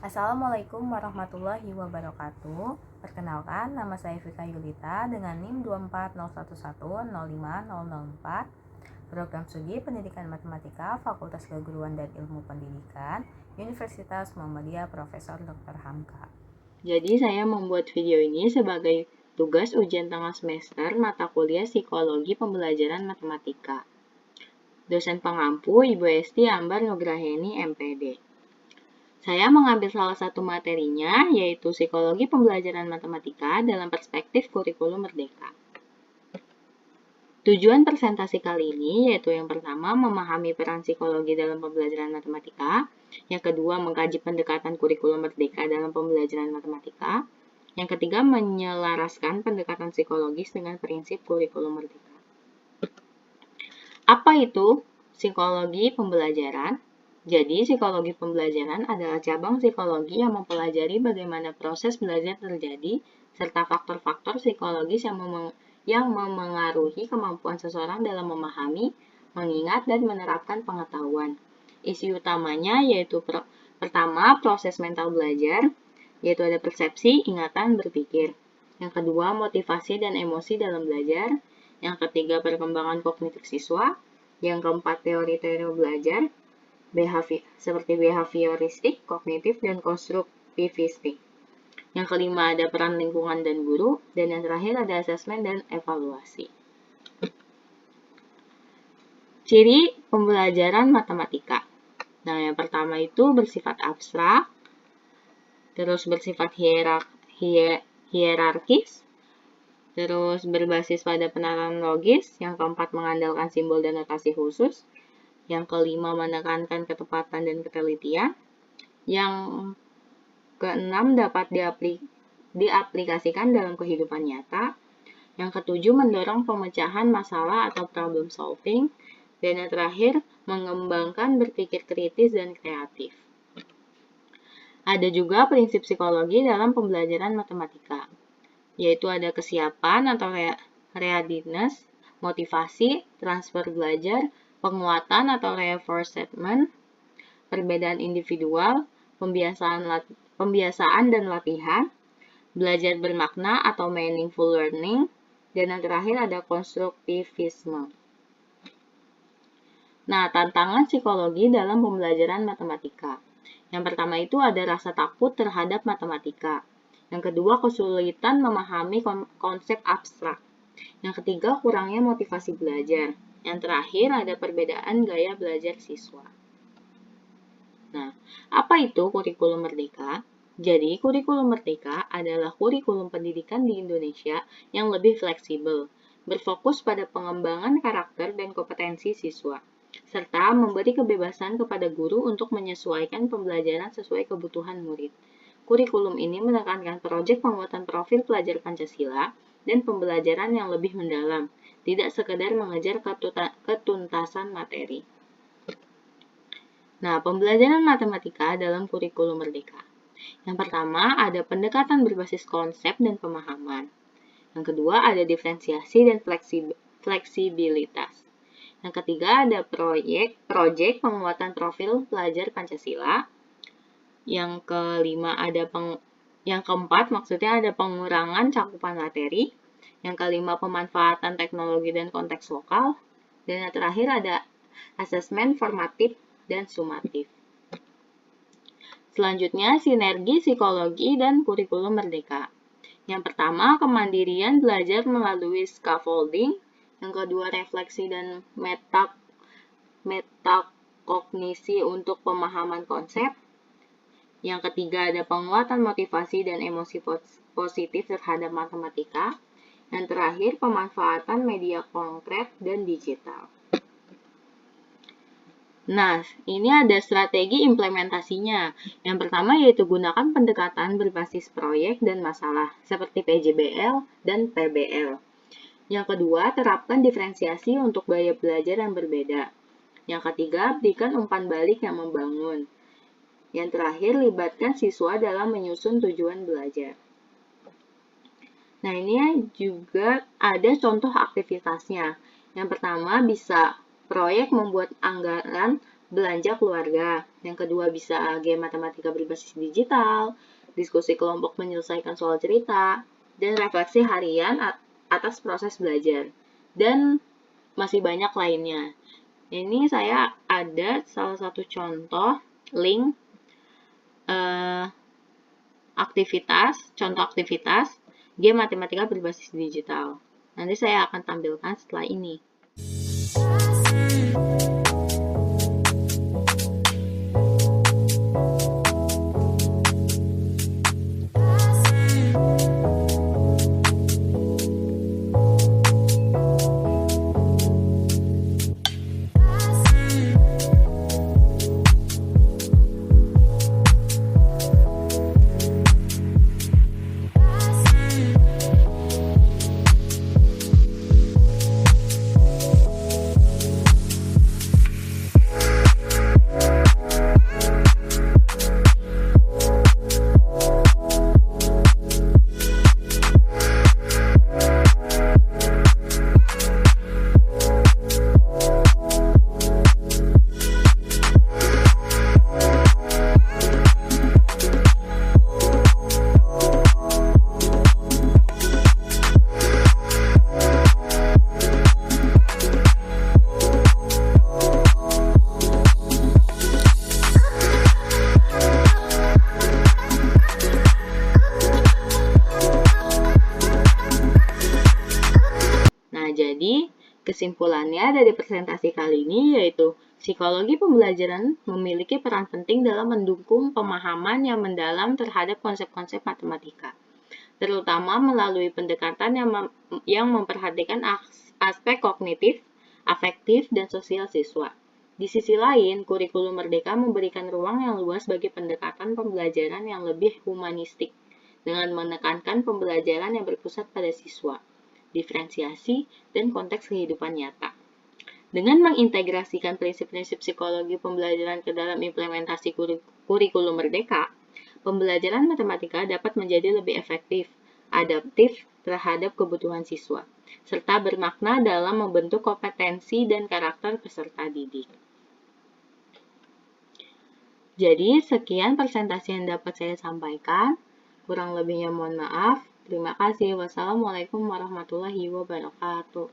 Assalamualaikum warahmatullahi wabarakatuh. Perkenalkan, nama saya Vika Yulita dengan NIM 24011050004, Program Studi Pendidikan Matematika, Fakultas Keguruan dan Ilmu Pendidikan, Universitas Muhammadiyah Profesor Dr. Hamka. Jadi saya membuat video ini sebagai tugas ujian tengah semester mata kuliah Psikologi Pembelajaran Matematika. Dosen pengampu Ibu Esti Ambar Nugraheni, MPD. Saya mengambil salah satu materinya, yaitu Psikologi Pembelajaran Matematika dalam perspektif kurikulum merdeka. Tujuan presentasi kali ini yaitu yang pertama, memahami peran psikologi dalam pembelajaran matematika. Yang kedua, mengkaji pendekatan kurikulum merdeka dalam pembelajaran matematika. Yang ketiga, menyelaraskan pendekatan psikologis dengan prinsip kurikulum merdeka. Apa itu psikologi pembelajaran? Jadi, psikologi pembelajaran adalah cabang psikologi yang mempelajari bagaimana proses belajar terjadi, serta faktor-faktor psikologis yang memengaruhi kemampuan seseorang dalam memahami, mengingat, dan menerapkan pengetahuan. Isi utamanya yaitu pertama, proses mental belajar, yaitu ada persepsi, ingatan, berpikir. Yang kedua, motivasi dan emosi dalam belajar. Yang ketiga, perkembangan kognitif siswa. Yang keempat, teori-teori belajar, seperti behavioristik, kognitif, dan konstruktivistik. Yang kelima, ada peran lingkungan dan guru. Dan yang terakhir, ada asesmen dan evaluasi. Ciri pembelajaran matematika. Nah, yang pertama itu bersifat abstrak, terus bersifat hierarkis, terus berbasis pada penerapan logis, yang keempat mengandalkan simbol dan notasi khusus, yang kelima menekankan ketepatan dan ketelitian, yang keenam dapat diaplikasikan dalam kehidupan nyata, yang ketujuh mendorong pemecahan masalah atau problem solving, dan yang terakhir mengembangkan berpikir kritis dan kreatif. Ada juga prinsip psikologi dalam pembelajaran matematika, yaitu ada kesiapan atau readiness, motivasi, transfer belajar, penguatan atau reinforcement, perbedaan individual, pembiasaan dan latihan, belajar bermakna atau meaningful learning, dan yang terakhir ada konstruktivisme. Nah, tantangan psikologi dalam pembelajaran matematika. Yang pertama itu ada rasa takut terhadap matematika. Yang kedua, kesulitan memahami konsep abstrak. Yang ketiga, kurangnya motivasi belajar. Yang terakhir, ada perbedaan gaya belajar siswa. Nah, apa itu kurikulum merdeka? Jadi, kurikulum merdeka adalah kurikulum pendidikan di Indonesia yang lebih fleksibel, berfokus pada pengembangan karakter dan kompetensi siswa, serta memberi kebebasan kepada guru untuk menyesuaikan pembelajaran sesuai kebutuhan murid. Kurikulum ini menekankan proyek pembuatan profil pelajar Pancasila dan pembelajaran yang lebih mendalam, tidak sekedar mengejar ketuntasan materi. Nah, pembelajaran matematika dalam kurikulum merdeka. Yang pertama, ada pendekatan berbasis konsep dan pemahaman. Yang kedua, ada diferensiasi dan fleksibilitas. Yang ketiga, ada proyek penguatan profil pelajar Pancasila. Yang kelima, yang keempat, maksudnya ada pengurangan cakupan materi. Yang kelima, pemanfaatan teknologi dan konteks lokal. Dan yang terakhir, ada asesmen formatif dan sumatif. Selanjutnya, sinergi psikologi dan kurikulum merdeka. Yang pertama, kemandirian belajar melalui scaffolding. Yang kedua, refleksi dan metakognisi untuk pemahaman konsep. Yang ketiga, ada penguatan motivasi dan emosi positif terhadap matematika. Yang terakhir, pemanfaatan media konkret dan digital. Nah, ini ada strategi implementasinya. Yang pertama yaitu gunakan pendekatan berbasis proyek dan masalah, seperti PJBL dan PBL. Yang kedua, terapkan diferensiasi untuk gaya belajar yang berbeda. Yang ketiga, berikan umpan balik yang membangun. Yang terakhir, libatkan siswa dalam menyusun tujuan belajar. Nah, ini juga ada contoh aktivitasnya. Yang pertama, bisa proyek membuat anggaran belanja keluarga. Yang kedua bisa game matematika berbasis digital, diskusi kelompok menyelesaikan soal cerita, dan refleksi harian atas proses belajar. Dan masih banyak lainnya. Ini saya ada salah satu contoh link contoh aktivitas game matematika berbasis digital. Nanti saya akan tampilkan setelah ini. Jadi, kesimpulannya dari presentasi kali ini yaitu psikologi pembelajaran memiliki peran penting dalam mendukung pemahaman yang mendalam terhadap konsep-konsep matematika, terutama melalui pendekatan yang memperhatikan aspek kognitif, afektif, dan sosial siswa. Di sisi lain, kurikulum Merdeka memberikan ruang yang luas bagi pendekatan pembelajaran yang lebih humanistik, dengan menekankan pembelajaran yang berpusat pada siswa, diferensiasi, dan konteks kehidupan nyata. Dengan mengintegrasikan prinsip-prinsip psikologi pembelajaran ke dalam implementasi kurikulum Merdeka, pembelajaran matematika dapat menjadi lebih efektif, adaptif terhadap kebutuhan siswa, serta bermakna dalam membentuk kompetensi dan karakter peserta didik. Jadi, sekian presentasi yang dapat saya sampaikan. Kurang lebihnya mohon maaf. Terima kasih. Wassalamualaikum warahmatullahi wabarakatuh.